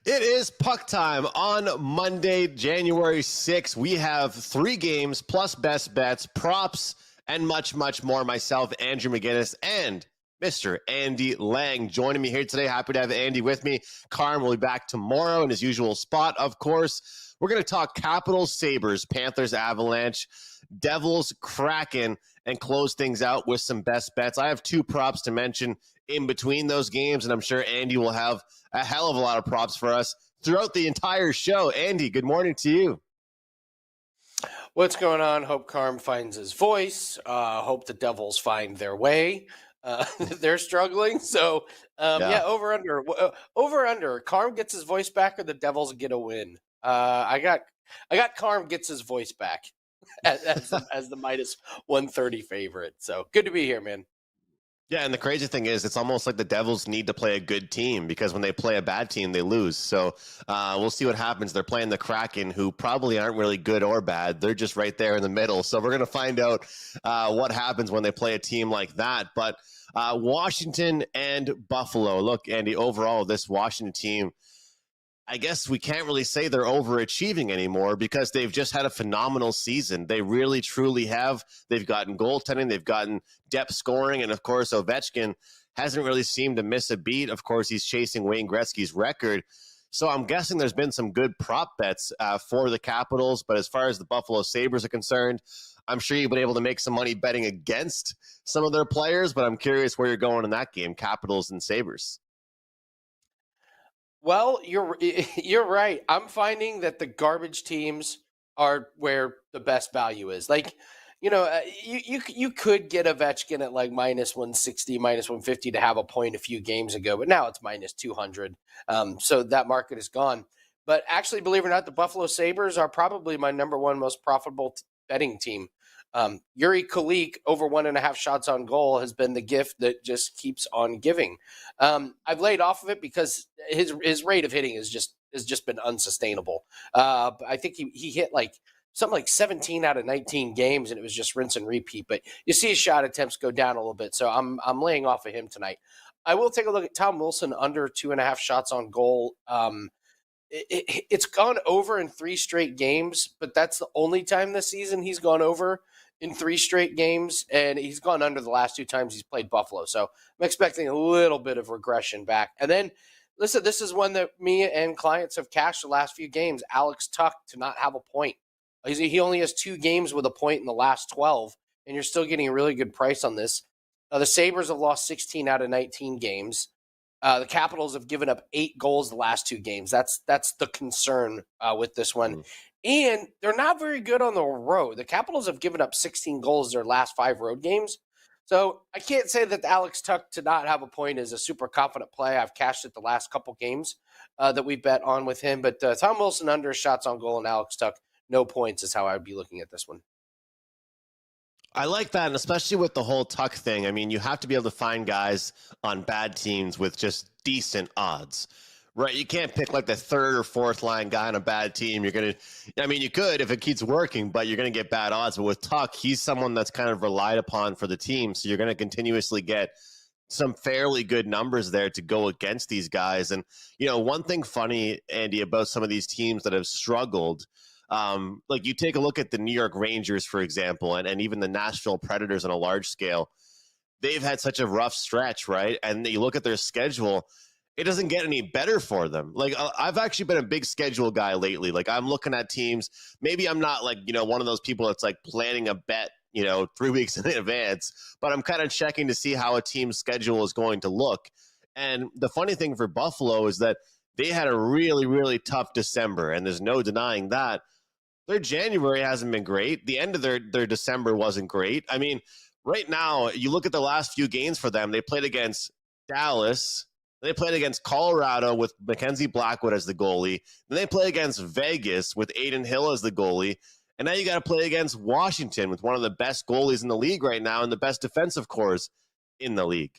It is puck time on Monday, January 6th. We have 3 games plus best bets, props, and much, much more. Myself, Andrew McGinnis, and Mr. Andy Lang joining me here today. Happy to have Andy with me. Carm will be back tomorrow in his usual spot, of course. We're going to talk Capitals, Sabres, Panthers, Avalanche, Devils, Kraken, and close things out with some best bets. I have 2 props to mention in between those games, and I'm sure Andy will have a hell of a lot of props for us throughout the entire show. Andy, good morning to you. What's going on? Hope Carm finds his voice. Hope the Devils find their way. They're struggling. So, over under. Carm gets his voice back, or the Devils get a win. I got Carm gets his voice back as the minus 130 favorite. So good to be here, man. Yeah, and the crazy thing is, it's almost like the Devils need to play a good team because when they play a bad team, they lose. So we'll see what happens. They're playing the Kraken, who probably aren't really good or bad. They're just right there in the middle. So we're going to find out what happens when they play a team like that. But Washington and Buffalo. Look, Andy, overall, this Washington team, I guess we can't really say they're overachieving anymore because they've just had a phenomenal season. They really, truly have. They've gotten goaltending. They've gotten depth scoring. And, of course, Ovechkin hasn't really seemed to miss a beat. Of course, he's chasing Wayne Gretzky's record. So I'm guessing there's been some good prop bets for the Capitals. But as far as the Buffalo Sabres are concerned, I'm sure you've been able to make some money betting against some of their players. But I'm curious where you're going in that game, Capitals and Sabres. Well, you're right. I'm finding that the garbage teams are where the best value is. Like, you could get Ovechkin at like minus 160, minus 150 to have a point a few games ago, but now it's minus 200. So that market is gone. But actually, believe it or not, the Buffalo Sabres are probably my number one most profitable betting team. Yuri Kulik over 1.5 shots on goal has been the gift that just keeps on giving. I've laid off of it because his rate of hitting has just been unsustainable. I think he hit like something like 17 out of 19 games, and it was just rinse and repeat. But you see his shot attempts go down a little bit, so I'm laying off of him tonight. I will take a look at Tom Wilson under 2.5 shots on goal. It's gone over in 3 straight games, but that's the only time this season he's gone over in 3 straight games, and he's gone under the last 2 times he's played Buffalo. So I'm expecting a little bit of regression back. And then, listen, this is one that me and clients have cashed the last few games. Alex Tuch to not have a point. He only has 2 games with a point in the last 12, and you're still getting a really good price on this. The Sabres have lost 16 out of 19 games. The Capitals have given up 8 goals the last 2 games. That's the concern with this one. And they're not very good on the road. The Capitals have given up 16 goals their last 5 road games. So I can't say that Alex Tuch to not have a point is a super confident play. I've cashed it the last couple games that we bet on with him. But Tom Wilson under shots on goal and Alex Tuch, no points is how I would be looking at this one. I like that, and especially with the whole Tuch thing. I mean, you have to be able to find guys on bad teams with just decent odds, right? You can't pick like the 3rd or 4th line guy on a bad team. You could if it keeps working, but you're going to get bad odds. But with Tuch, he's someone that's kind of relied upon for the team, so you're going to continuously get some fairly good numbers there to go against these guys. And, one thing funny, Andy, about some of these teams that have struggled, like you take a look at the New York Rangers, for example, and even the Nashville Predators on a large scale. They've had such a rough stretch, right? And you look at their schedule, it doesn't get any better for them. Like, I've actually been a big schedule guy lately. Like, I'm looking at teams. Maybe I'm not like, one of those people that's like planning a bet, 3 weeks in advance, but I'm kind of checking to see how a team's schedule is going to look. And the funny thing for Buffalo is that they had a really, really tough December, and there's no denying that. Their January hasn't been great. The end of their December wasn't great. I mean, right now, you look at the last few games for them, they played against Dallas, they played against Colorado with Mackenzie Blackwood as the goalie, then they play against Vegas with Aiden Hill as the goalie, and now you got to play against Washington with one of the best goalies in the league right now and the best defensive cores in the league.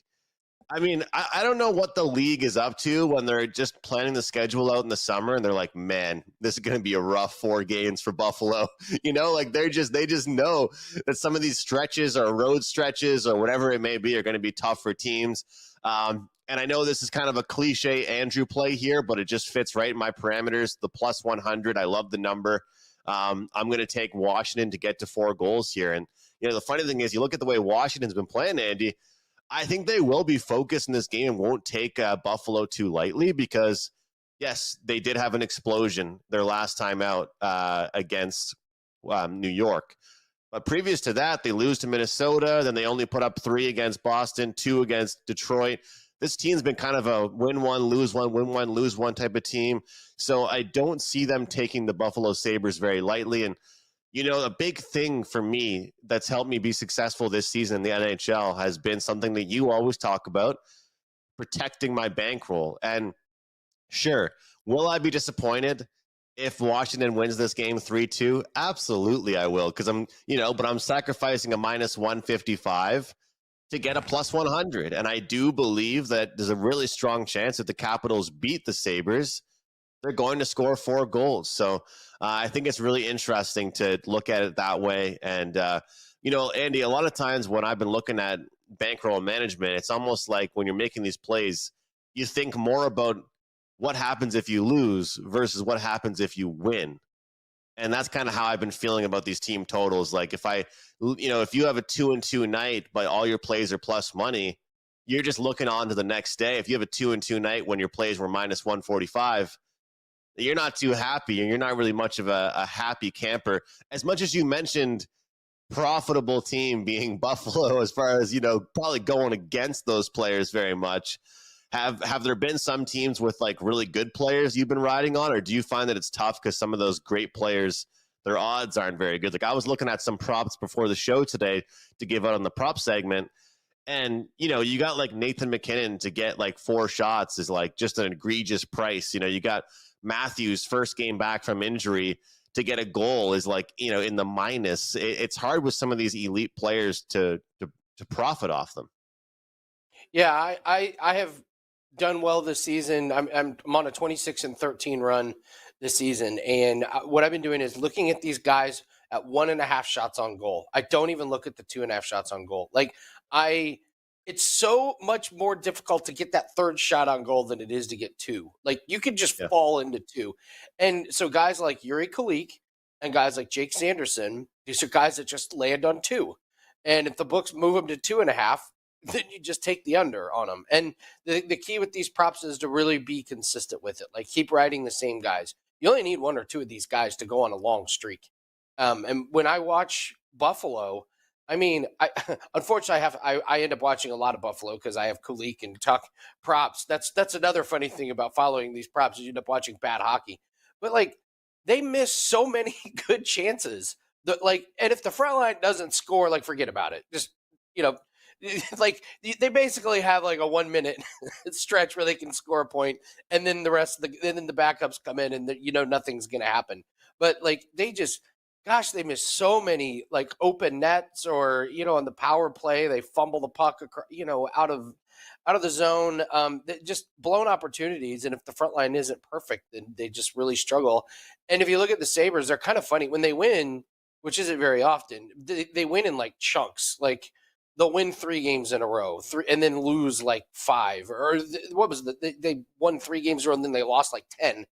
I mean, I don't know what the league is up to when they're just planning the schedule out in the summer and they're like, man, this is going to be a rough 4 games for Buffalo. Like they just know that some of these stretches or road stretches or whatever it may be are going to be tough for teams. And I know this is kind of a cliche Andrew play here, but it just fits right in my parameters. The plus 100, I love the number. I'm going to take Washington to get to 4 goals here. And, the funny thing is, you look at the way Washington's been playing, Andy, I think they will be focused in this game and won't take Buffalo too lightly because, yes, they did have an explosion their last time out against New York. But previous to that, they lose to Minnesota. Then they only put up 3 against Boston, 2 against Detroit. This team's been kind of a win one, lose one type of team. So I don't see them taking the Buffalo Sabres very lightly. And, a big thing for me that's helped me be successful this season in the NHL has been something that you always talk about, protecting my bankroll. And sure, will I be disappointed if Washington wins this game 3-2? Absolutely I will, because but I'm sacrificing a minus 155 to get a plus 100. And I do believe that there's a really strong chance that the Capitals beat the Sabres. They're going to score 4 goals. So I think it's really interesting to look at it that way. And, Andy, a lot of times when I've been looking at bankroll management, it's almost like when you're making these plays, you think more about what happens if you lose versus what happens if you win. And that's kind of how I've been feeling about these team totals. Like if you have a 2-2 night, but all your plays are plus money, you're just looking on to the next day. If you have a 2-2 night when your plays were minus 145, you're not too happy and you're not really much of a happy camper. As much as you mentioned profitable team being Buffalo, as far as, probably going against those players very much. Have there been some teams with like really good players you've been riding on, or do you find that it's tough because some of those great players, their odds aren't very good? Like I was looking at some props before the show today to give out on the prop segment, and you got like Nathan McKinnon to get like 4 shots is like just an egregious price. You got Matthews first game back from injury to get a goal is like in the minus. It's hard with some of these elite players to profit off them. Yeah, I have done well this season. I'm on a 26-13 run this season, and what I've been doing is looking at these guys at 1.5 shots on goal. I don't even look at the 2.5 shots on goal. It's so much more difficult to get that third shot on goal than it is to get 2. Like you could just fall into 2, and so guys like Yuri Kulik and guys like Jake Sanderson, these are guys that just land on 2, and if the books move them to 2.5. Then you just take the under on them. And the key with these props is to really be consistent with it. Like keep riding the same guys. You only need 1 or 2 of these guys to go on a long streak. And when I watch Buffalo, unfortunately I end up watching a lot of Buffalo because I have Kulik and Tuck props. That's another funny thing about following these props is you end up watching bad hockey. But like they miss so many good chances. And if the front line doesn't score, like forget about it. Just like they basically have like a 1-minute stretch where they can score a point, and then the rest of then the backups come in, and nothing's gonna happen. But like they miss so many like open nets, or on the power play they fumble the puck, out of the zone, just blown opportunities. And if the front line isn't perfect, then they just really struggle. And if you look at the Sabres, they're kind of funny when they win, which isn't very often. They win in like chunks, like. They'll win 3 games in a row, and then lose like 5. Or what was it? They won 3 games in a row, and then they lost like 10.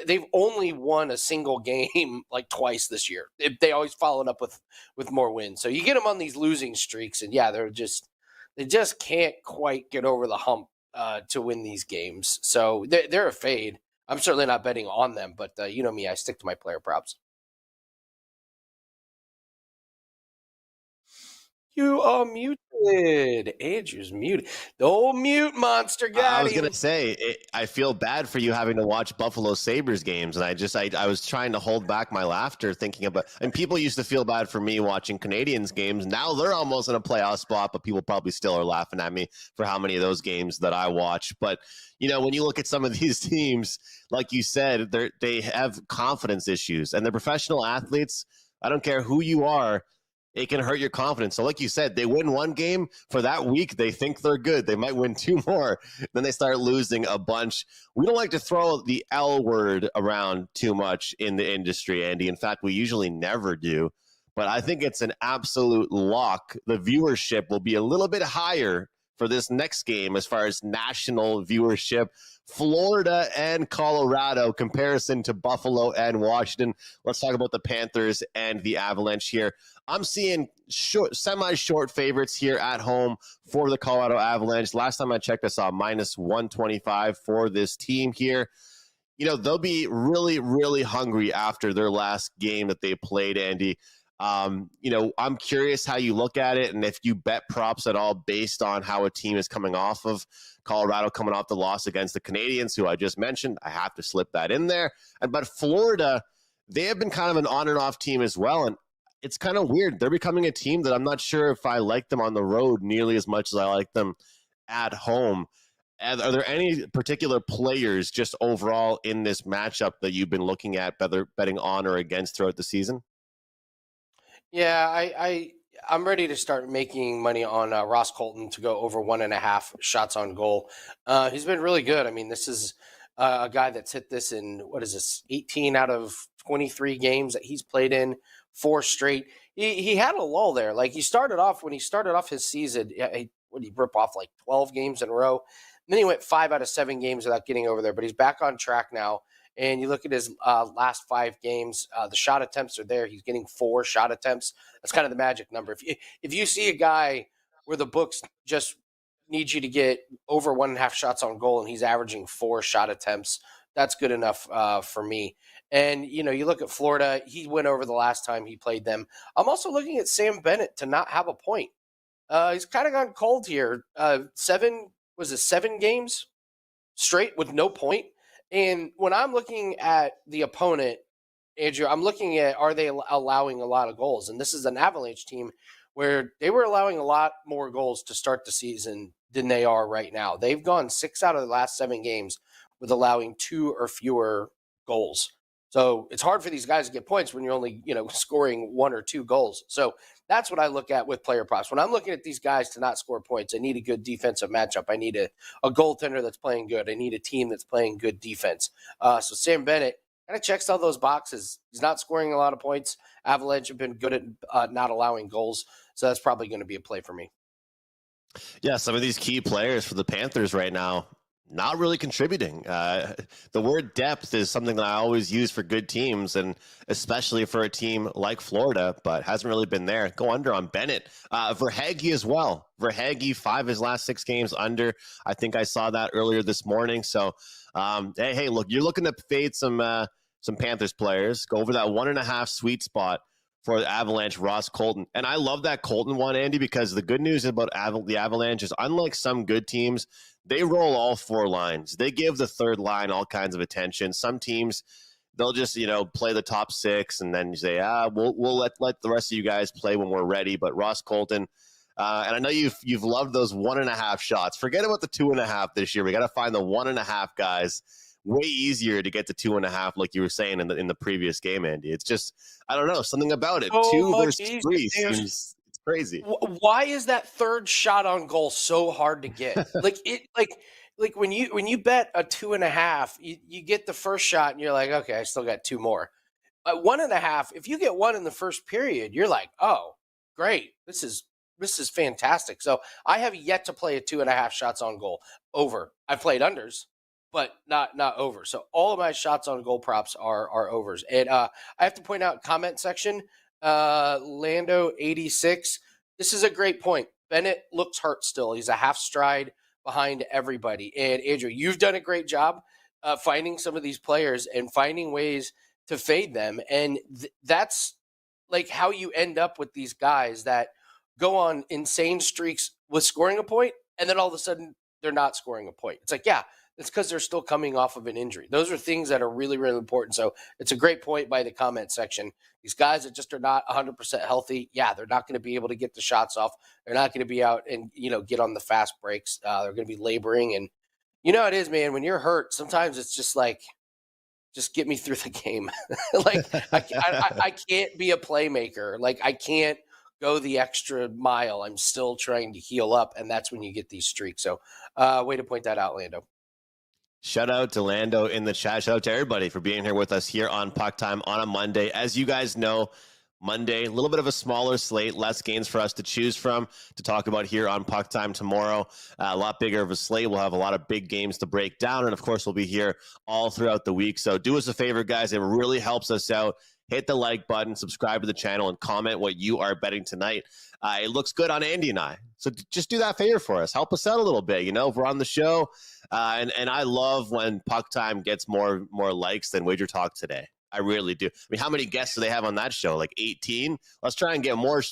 They've only won a single game like twice this year. They always followed up with more wins. So you get them on these losing streaks, and yeah, they just can't quite get over the hump to win these games. So they're a fade. I'm certainly not betting on them, but you know me, I stick to my player props. You are muted. Andrew's muted. The old mute monster got I was him. going to say, I feel bad for you having to watch Buffalo Sabres games. And I was trying to hold back my laughter thinking about, and people used to feel bad for me watching Canadians games. Now they're almost in a playoff spot, but people probably still are laughing at me for how many of those games that I watch. But, when you look at some of these teams, like you said, they have confidence issues, and they're professional athletes. I don't care who you are. It can hurt your confidence. So like you said, they win 1 game for that week. They think they're good. They might win 2 more. Then they start losing a bunch. We don't like to throw the L word around too much in the industry, Andy. In fact, we usually never do. But I think it's an absolute lock. The viewership will be a little bit higher for this next game as far as national viewership. Florida and Colorado, comparison to Buffalo and Washington. Let's talk about the Panthers and the Avalanche here. I'm seeing semi-short favorites here at home for the Colorado Avalanche. Last time I checked, I saw minus 125 for this team here. You know, they'll be really, really hungry after their last game that they played, Andy. You know, I'm curious how you look at it and if you bet props at all based on how a team is coming off of Colorado, coming off the loss against the Canadians, who I just mentioned. I have to slip that in there. But Florida, they have been kind of an on and off team as well. And it's kind of weird. They're becoming a team that I'm not sure if I like them on the road nearly as much as I like them at home. And are there any particular players just overall in this matchup that you've been looking at, whether betting on or against throughout the season? Yeah, I'm ready to start making money on Ross Colton to go over 1.5 shots on goal. He's been really good. I mean, this is a guy that's hit this in, what is this, 18 out of 23 games that he's played in, 4 straight. He had a lull there. Like when he started off his season, what did he rip off, like 12 games in a row? And then he went 5 out of 7 games without getting over there, but he's back on track now. And you look at his last 5 games, the shot attempts are there. He's getting 4 shot attempts. That's kind of the magic number. If you see a guy where the books just need you to get over 1.5 shots on goal and he's averaging 4 shot attempts, that's good enough for me. And, you know, you look at Florida, he went over the last time he played them. I'm also looking at Sam Bennett to not have a point. He's kind of gone cold here. 7 games straight with no point? And when I'm looking at the opponent, Andrew, I'm looking at, are they allowing a lot of goals? And this is an Avalanche team where they were allowing a lot more goals to start the season than they are right now. They've gone 6 out of the last 7 games with allowing 2 or fewer goals. So it's hard for these guys to get points when you're only, scoring 1 or 2 goals. So that's what I look at with player props. When I'm looking at these guys to not score points, I need a good defensive matchup. I need a goaltender that's playing good. I need a team that's playing good defense. So Sam Bennett kind of checks all those boxes. He's not scoring a lot of points. Avalanche have been good at not allowing goals. So that's probably going to be a play for me. Yeah, some of these key players for the Panthers right now, not really contributing. The word depth is something that I always use for good teams, and especially for a team like Florida, but hasn't really been there. Go under on Bennett. Verhaeghe as well. Verhaeghe, 5 of his last 6 games under. I think I saw that earlier this morning. So, hey, look, you're looking to fade some Panthers players. Go over that 1.5 sweet spot for the Avalanche, Ross Colton. And I love that Colton one, Andy, because the good news about the Avalanche is, unlike some good teams, they roll all 4 lines. They give the third line all kinds of attention. Some teams, they'll just, play the top 6 and then say, we'll let the rest of you guys play when we're ready. But Ross Colton, and I know you've loved those 1.5 shots. Forget about the 2.5 this year. We got to find the 1.5 guys. Way easier to get to 2.5, like you were saying in the previous game, Andy. It's just, I don't know, something about it. So 2 versus 3 seems, it's crazy. Why is that third shot on goal so hard to get? like when you bet a 2.5, you get the first shot and you're like, okay, I still got 2 more. 1.5, if you get 1 in the first period, you're like, oh, great, this is fantastic. So I have yet to play a 2.5 shots on goal over. I've played unders, but not over. So all of my shots on goal props are overs. And I have to point out, comment section, Lando 86. This is a great point. Bennett looks hurt still. He's a half stride behind everybody. And Andrew, you've done a great job finding some of these players and finding ways to fade them. And that's like how you end up with these guys that go on insane streaks with scoring a point, and then all of a sudden they're not scoring a point. It's like, yeah, it's because they're still coming off of an injury. Those are things that are really, really important. So it's a great point by the comment section. These guys that just are not 100% healthy, yeah, they're not going to be able to get the shots off. They're not going to be out and, get on the fast breaks. They're going to be laboring. And you know how it is, man, when you're hurt, sometimes it's just like, just get me through the game. Like, I can't be a playmaker. Like, I can't go the extra mile. I'm still trying to heal up, and that's when you get these streaks. So way to point that out, Lando. Shout out to Lando in the chat. Shout out to everybody for being here with us here on Puck Time on a Monday. As you guys know, Monday. A little bit of a smaller slate, less games for us to choose from to talk about here on Puck Time tomorrow. A lot bigger of a slate. We'll have a lot of big games to break down. And of course, we'll be here all throughout the week. So do us a favor, guys. It really helps us out. Hit the like button, subscribe to the channel, and comment what you are betting tonight. It looks good on Andy and I. So just do that favor for us. Help us out a little bit. If we're on the show. And I love when Puck Time gets more likes than WagerTalk today. I really do. I mean, how many guests do they have on that show? Like 18? Let's try and get more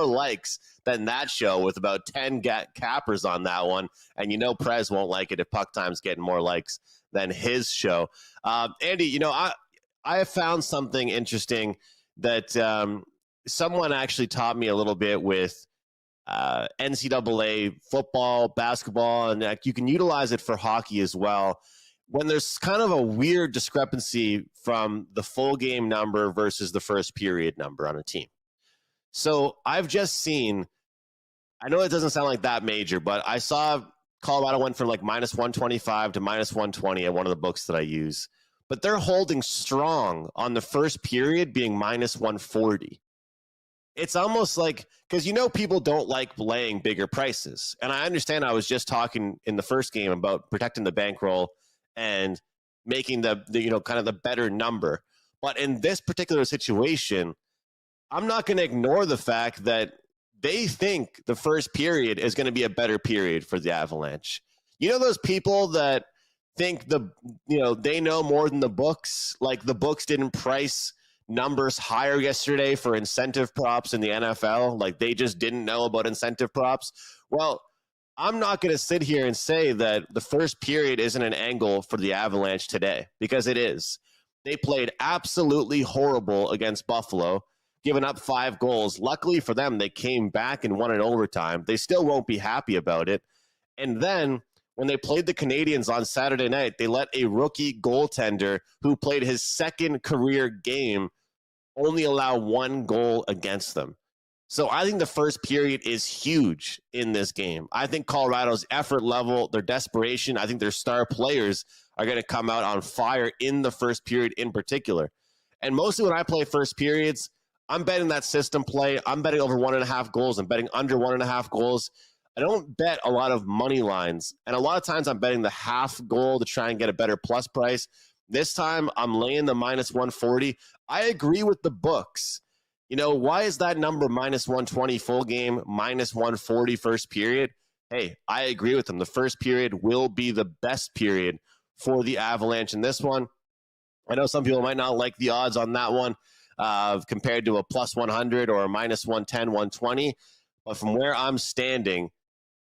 likes than that show with about 10 cappers on that one. And Prez won't like it if Puck Time's getting more likes than his show. Andy, I have found something interesting that someone actually taught me a little bit with NCAA football, basketball, and you can utilize it for hockey as well. When there's kind of a weird discrepancy from the full game number versus the first period number on a team. So I've just seen, I know it doesn't sound like that major, but I saw Colorado went from like minus 125 to minus 120 at one of the books that I use. But they're holding strong on the first period being minus 140. It's almost like, because people don't like laying bigger prices. And I understand I was just talking in the first game about protecting the bankroll and making the kind of the better number. But in this particular situation, I'm not going to ignore the fact that they think the first period is going to be a better period for the Avalanche. Those people that think they know more than the books, like the books didn't price numbers higher yesterday for incentive props in the NFL, like they just didn't know about incentive props. Well, I'm not going to sit here and say that the first period isn't an angle for the Avalanche today, because it is. They played absolutely horrible against Buffalo, giving up 5 goals. Luckily for them, they came back and won in overtime. They still won't be happy about it. And then when they played the Canadiens on Saturday night, they let a rookie goaltender who played his second career game only allow 1 goal against them. So I think the first period is huge in this game. I think Colorado's effort level, their desperation, I think their star players are going to come out on fire in the first period in particular. And mostly when I play first periods, I'm betting that system play. I'm betting over 1.5 goals. I'm betting under 1.5 goals. I don't bet a lot of money lines. And a lot of times I'm betting the half goal to try and get a better plus price. This time I'm laying the minus 140. I agree with the books. Why is that number minus 120 full game, minus 140 first period? Hey, I agree with them. The first period will be the best period for the Avalanche in this one. I know some people might not like the odds on that one compared to a plus 100 or a minus 110, 120. But from where I'm standing,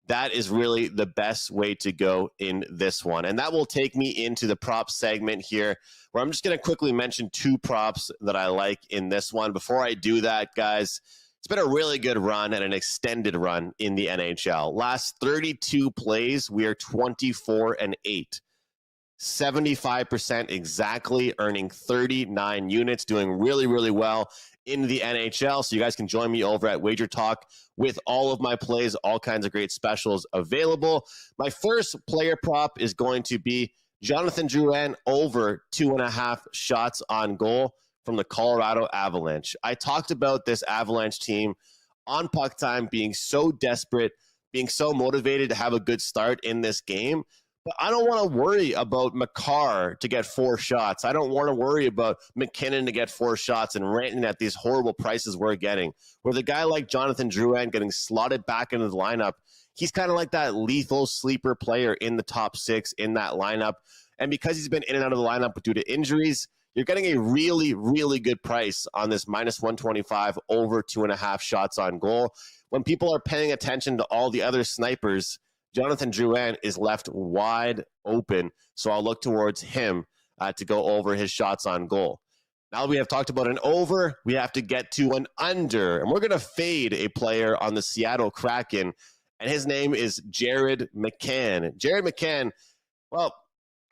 that is really the best way to go in this one. And that will take me into the prop segment here, where I'm just going to quickly mention 2 props that I like in this one. Before I do that, guys, it's been a really good run and an extended run in the NHL. Last 32 plays, we are 24-8. 75% exactly, earning 39 units, doing really, really well in the NHL. So you guys can join me over at WagerTalk with all of my plays, all kinds of great specials available. My first player prop is going to be Jonathan Drouin over 2.5 shots on goal from the Colorado Avalanche. I talked about this Avalanche team on Puck Time being so desperate, being so motivated to have a good start in this game. But I don't want to worry about Makar to get 4 shots. I don't want to worry about McKinnon to get 4 shots and ranting at these horrible prices we're getting. With a guy like Jonathan Drouin getting slotted back into the lineup, he's kind of like that lethal sleeper player in the top 6 in that lineup. And because he's been in and out of the lineup due to injuries, you're getting a really, really good price on this minus 125 over 2.5 shots on goal. When people are paying attention to all the other snipers, Jonathan Drouin is left wide open, so I'll look towards him to go over his shots on goal. Now we have talked about an over, we have to get to an under, and we're going to fade a player on the Seattle Kraken, and his name is Jared McCann. Jared McCann, well,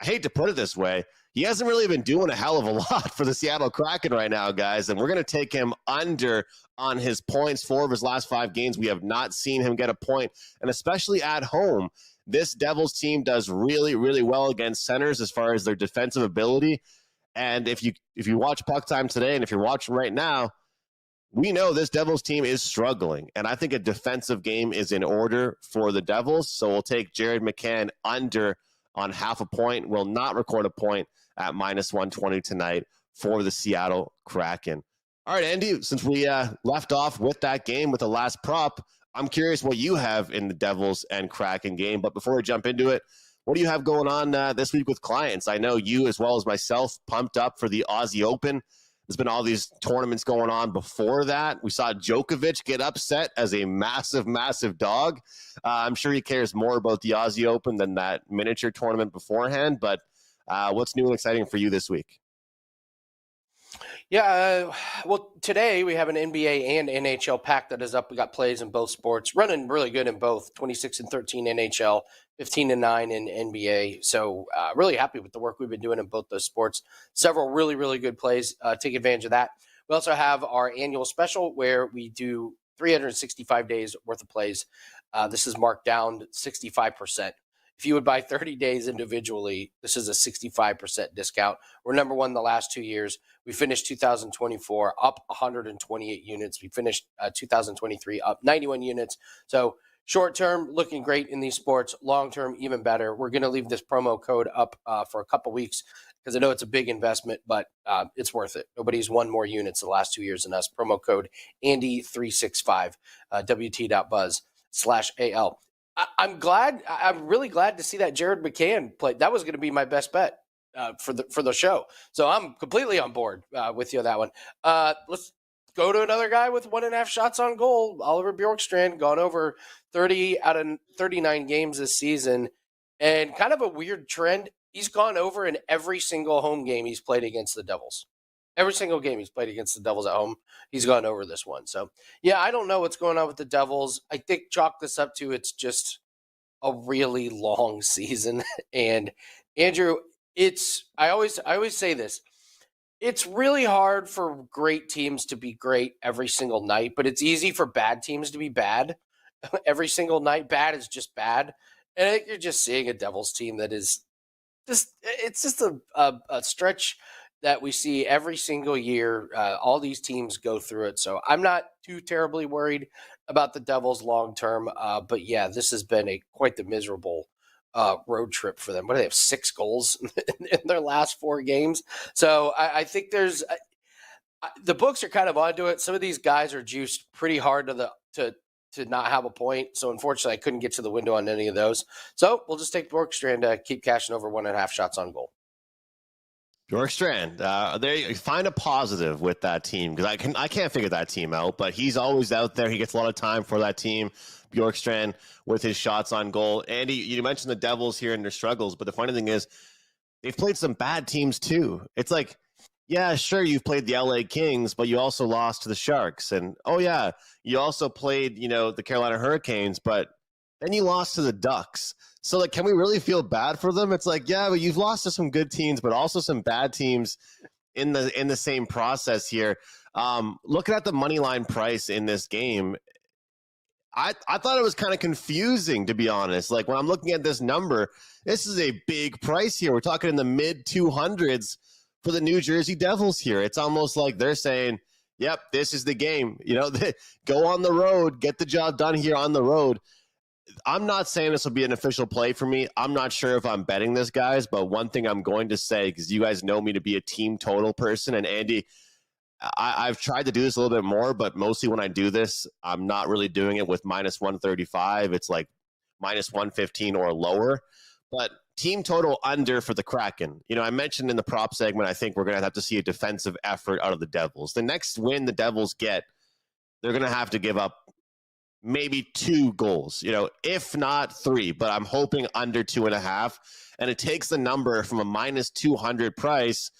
I hate to put it this way, he hasn't really been doing a hell of a lot for the Seattle Kraken right now, guys, and we're going to take him under on his points. 4 of his last 5 games, we have not seen him get a point, and especially at home, this Devils team does really, really well against centers as far as their defensive ability. And if you watch Puck Time today, and if you're watching right now, we know this Devils team is struggling, and I think a defensive game is in order for the Devils. So we'll take Jared McCann under on half a point. Will not record a point at -120 tonight for the Seattle Kraken. All right, Andy, since we left off with that game with the last prop, I'm curious what you have in the Devils and Kraken game. But before we jump into it, what do you have going on this week with clients? I know you, as well as myself, pumped up for the Aussie Open. There's been all these tournaments going on before that. We saw Djokovic get upset as a massive, massive dog. I'm sure he cares more about the Aussie Open than that miniature tournament beforehand. But what's new and exciting for you this week? Yeah, well, today we have an NBA and NHL pack that is up. We got plays in both sports, running really good in both. 26-13 NHL, 15-9 in NBA. So really happy with the work we've been doing in both those sports. Several really, really good plays. Take advantage of that. We also have our annual special where we do 365 days worth of plays. This is marked down 65%. If you would buy 30 days individually, this is a 65% discount. We're number one the last 2 years. We finished 2024 up 128 units. We finished 2023 up 91 units. So short term, looking great in these sports. Long term, even better. We're going to leave this promo code up for a couple weeks because I know it's a big investment, but it's worth it. Nobody's won more units the last 2 years than us. Promo code Andy365, WT.buzz/AL. I'm really glad to see that Jared McCann play. That was going to be my best bet for the show. So I'm completely on board with you on that one. Let's go to another guy with 1.5 shots on goal. Oliver Bjorkstrand, gone over 30 out of 39 games this season. And kind of a weird trend. He's gone over in every single home game he's played against the Devils. Every single game he's played against the Devils at home, he's gone over this one. So, yeah, I don't know what's going on with the Devils. I think chalk this up to it's just a really long season. And Andrew, I always say this. It's really hard for great teams to be great every single night, but it's easy for bad teams to be bad every single night. Bad is just bad. And I think you're just seeing a Devils team that is it's just a stretch that we see every single year. All these teams go through it. So I'm not too terribly worried about the Devils long term. But yeah, this has been quite the miserable road trip for them. What do they have? 6 goals in their last 4 games. So I think there's the books are kind of onto it. Some of these guys are juiced pretty hard to not have a point. So unfortunately, I couldn't get to the window on any of those. So we'll just take Bjorkstrand to keep cashing over 1.5 shots on goal. Bjorkstrand, there find a positive with that team because I can't figure that team out, but he's always out there. He gets a lot of time for that team. Bjorkstrand with his shots on goal. Andy, you mentioned the Devils here and their struggles, but the funny thing is they've played some bad teams too. It's like, yeah, sure, you've played the LA Kings, but you also lost to the Sharks, and oh yeah, you also played the Carolina Hurricanes, but then you lost to the Ducks. So, can we really feel bad for them? It's like, yeah, but you've lost to some good teams, but also some bad teams in the same process here. Looking at the money line price in this game, I thought it was kind of confusing, to be honest. Like, when I'm looking at this number, this is a big price here. We're talking in the mid 200s for the New Jersey Devils here. It's almost like they're saying, yep, this is the game. Go on the road, get the job done here on the road. I'm not saying this will be an official play for me. I'm not sure if I'm betting this, guys, but one thing I'm going to say, because you guys know me to be a team total person, and Andy, I've tried to do this a little bit more, but mostly when I do this, I'm not really doing it with -135. It's like -115 or lower. But team total under for the Kraken. I mentioned in the prop segment, I think we're going to have to see a defensive effort out of the Devils. The next win the Devils get, they're going to have to give up maybe 2 goals, if not 3, but I'm hoping under 2.5. And it takes the number from a -200 price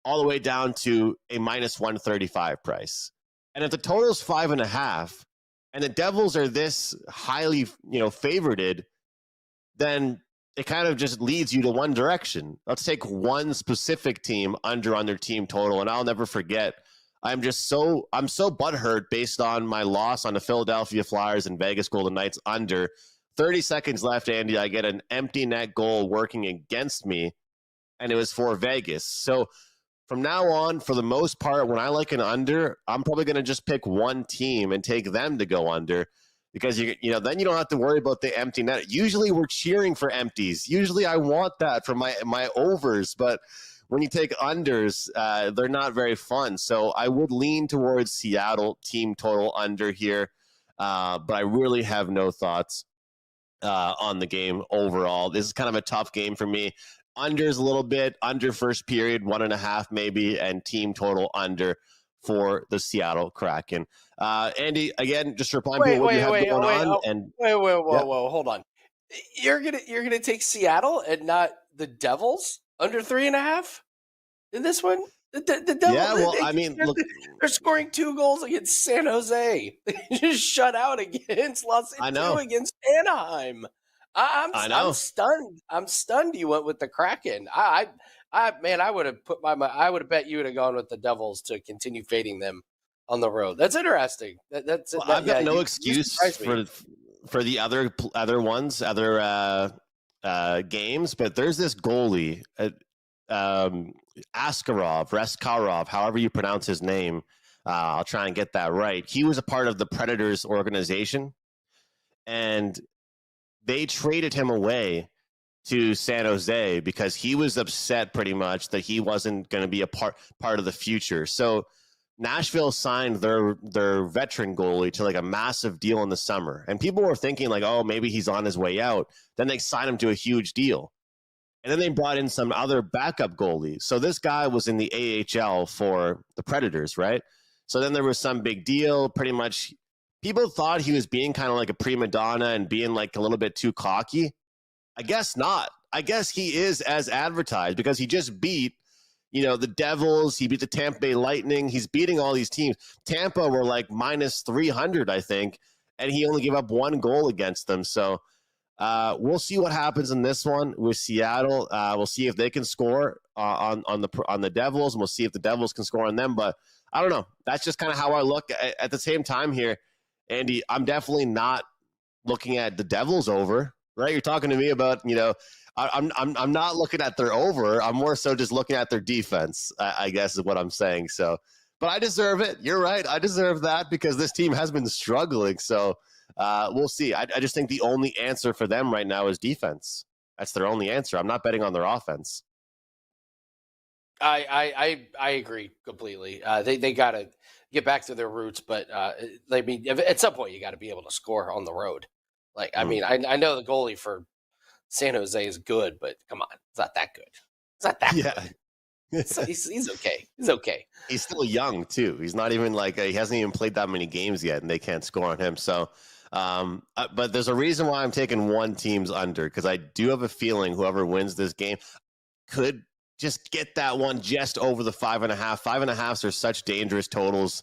all the way down to a -135 price. And if the total is 5.5 and the Devils are this highly, favored, then it kind of just leads you to one direction. Let's take one specific team under on their team total. And I'll never forget, I'm so butthurt based on my loss on the Philadelphia Flyers and Vegas Golden Knights under. 30 seconds left, Andy. I get an empty net goal working against me, and it was for Vegas. So from now on, for the most part, when I like an under, I'm probably going to just pick one team and take them to go under, because then you don't have to worry about the empty net. Usually we're cheering for empties. Usually I want that for my overs, but when you take unders, they're not very fun. So I would lean towards Seattle team total under here, but I really have no thoughts on the game overall. This is kind of a tough game for me. Unders a little bit, under first period, 1.5 maybe, and team total under for the Seattle Kraken. Andy, again, just remind people what you have going on. And whoa, hold on. You're gonna take Seattle and not the Devils under 3.5 in this one? The Devils, yeah, well, I mean, look, they're scoring 2 goals against San Jose. They just shut out against against Anaheim. I'm stunned. I'm stunned you went with the Kraken. I would have bet you would have gone with the Devils to continue fading them on the road. That's interesting. I've got no excuse for the other ones, games, but there's this goalie, Reskarov, however you pronounce his name. I'll try and get that right. He was a part of the Predators organization, and they traded him away to San Jose because he was upset pretty much that he wasn't going to be a part of the future. So Nashville signed their veteran goalie to like a massive deal in the summer. And people were thinking like, oh, maybe he's on his way out. Then they signed him to a huge deal. And then they brought in some other backup goalies. So this guy was in the AHL for the Predators, right? So then there was some big deal. Pretty much people thought he was being kind of like a prima donna and being like a little bit too cocky. I guess not. I guess he is as advertised, because he just beat, the Devils. He beat the Tampa Bay Lightning. He's beating all these teams. Tampa were like minus 300, I think, and he only gave up 1 goal against them. So we'll see what happens in this one with Seattle. We'll see if they can score on the Devils, and we'll see if the Devils can score on them. But I don't know. That's just kind of how I look. At the same time here, Andy, I'm definitely not looking at the Devils over. Right? You're talking to me about, I'm not looking at their over. I'm more so just looking at their defense, I guess is what I'm saying. So, but I deserve it. You're right. I deserve that because this team has been struggling. So we'll see. I just think the only answer for them right now is defense. That's their only answer. I'm not betting on their offense. I agree completely. They got to get back to their roots, but at some point you got to be able to score on the road. Like, I mean, I know the goalie for San Jose is good, but come on, it's not that good. It's not that good. So he's okay. He's okay. He's still young too. He's not even he hasn't even played that many games yet, and they can't score on him. So, but there's a reason why I'm taking one team's under, because I do have a feeling whoever wins this game could just get that one just over the 5.5. 5.5s are such dangerous totals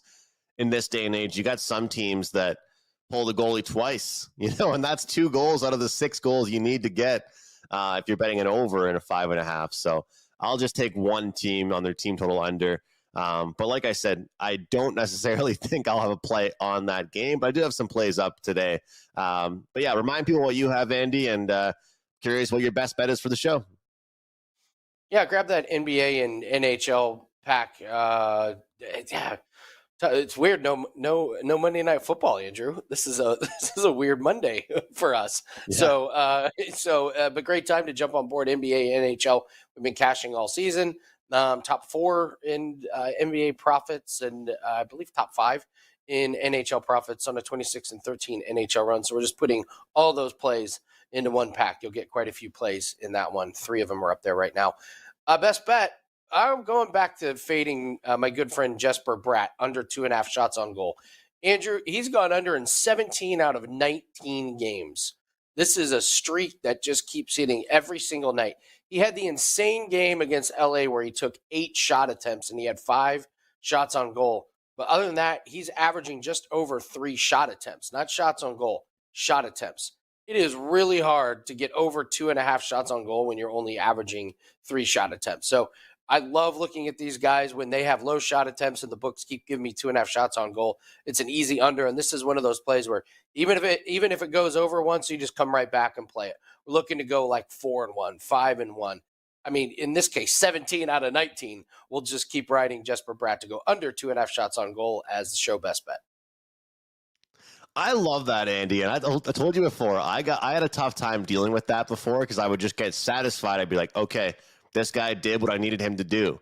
in this day and age. You got some teams that pull the goalie twice, and that's 2 goals out of the 6 goals you need to get if you're betting an over in a 5.5. So I'll just take one team on their team total under. But like I said, I don't necessarily think I'll have a play on that game, but I do have some plays up today. But yeah, remind people what you have, Andy, and curious what your best bet is for the show. Yeah, grab that NBA and NHL pack. It's weird. No Monday Night Football, Andrew. This is a weird Monday for us. Yeah. But great time to jump on board NBA, NHL. We've been cashing all season. Top 4 in NBA profits, and I believe top 5 in NHL profits on a 26-13 NHL run. So we're just putting all those plays into one pack. You'll get quite a few plays in that one. 3 of them are up there right now. Best bet. I'm going back to fading my good friend Jesper Bratt, under 2.5 shots on goal. Andrew, he's gone under in 17 out of 19 games. This is a streak that just keeps hitting every single night. He had the insane game against LA where he took 8 shot attempts and he had 5 shots on goal. But other than that, he's averaging just over 3 shot attempts, not shots on goal, shot attempts. It is really hard to get over 2.5 shots on goal when you're only averaging 3 shot attempts. So I love looking at these guys when they have low shot attempts and the books keep giving me 2.5 shots on goal. It's an easy under, and this is one of those plays where even if it goes over once, you just come right back and play it. We're looking to go like 4-1, 5-1. I mean, in this case, 17 out of 19. We'll just keep riding Jesper Bratt to go under 2.5 shots on goal as the show best bet. I love that, Andy. And I told you before, I had a tough time dealing with that before because I would just get satisfied. I'd be like, okay, this guy did what I needed him to do.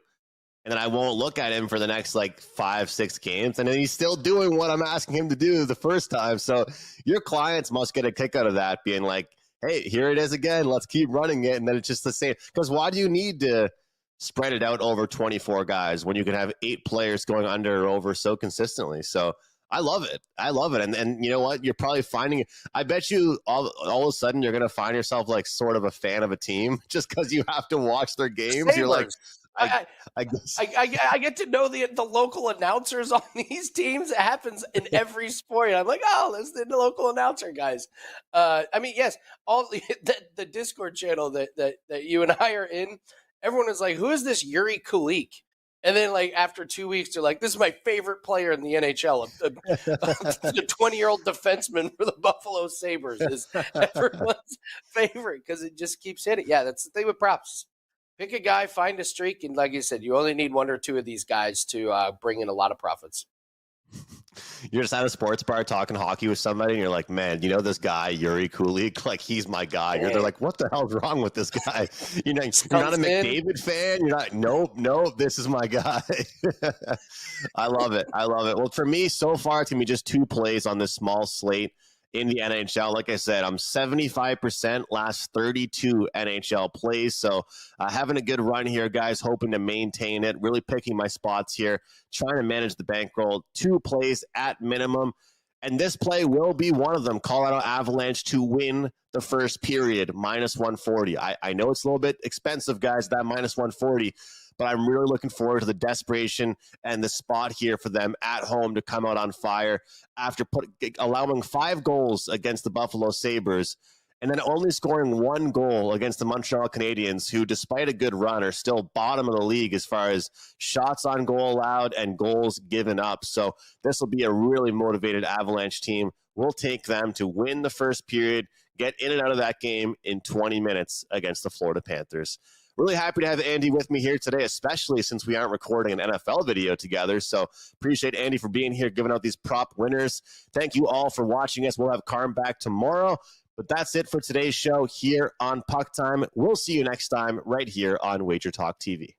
And then I won't look at him for the next 5-6 games. And then he's still doing what I'm asking him to do the first time. So your clients must get a kick out of that, being like, hey, here it is again. Let's keep running it. And then it's just the same. Because why do you need to spread it out over 24 guys when you can have 8 players going under or over so consistently? So I love it. I love it. And you know what? You're probably finding, I bet you all of a sudden you're going to find yourself sort of a fan of a team just because you have to watch their games. Sabres. You're like, I guess I get to know the local announcers on these teams. It happens in every sport. I'm like, oh, that's the local announcer guys. I mean, yes, all the Discord channel that you and I are in, everyone is like, who is this Yuri Kulik? And then after 2 weeks, they're like, this is my favorite player in the NHL. The 20-year-old defenseman for the Buffalo Sabres is everyone's favorite because it just keeps hitting. Yeah, that's the thing with props. Pick a guy, find a streak, and like you said, you only need 1 or 2 of these guys to bring in a lot of profits. You're just at a sports bar talking hockey with somebody, and you're like, man, you know this guy, Yuri Kulik? He's my guy. They're like, what the hell's wrong with this guy? You're not a McDavid fan? You're not, nope, this is my guy. I love it. Well, for me, so far, it's going to be just 2 plays on this small slate in the NHL. Like I said, I'm 75% last 32 NHL plays. So having a good run here, guys, hoping to maintain it, really picking my spots here, trying to manage the bankroll. 2 plays at minimum. And this play will be one of them. Colorado Avalanche to win the first period, -140. I know it's a little bit expensive, guys, that -140. But I'm really looking forward to the desperation and the spot here for them at home to come out on fire after allowing 5 goals against the Buffalo Sabres and then only scoring 1 goal against the Montreal Canadiens, who, despite a good run, are still bottom of the league as far as shots on goal allowed and goals given up. So this will be a really motivated Avalanche team. We'll take them to win the first period, get in and out of that game in 20 minutes against the Florida Panthers. Really happy to have Andy with me here today, especially since we aren't recording an NFL video together. So appreciate Andy for being here, giving out these prop winners. Thank you all for watching us. We'll have Carm back tomorrow. But that's it for today's show here on Puck Time. We'll see you next time right here on WagerTalk TV.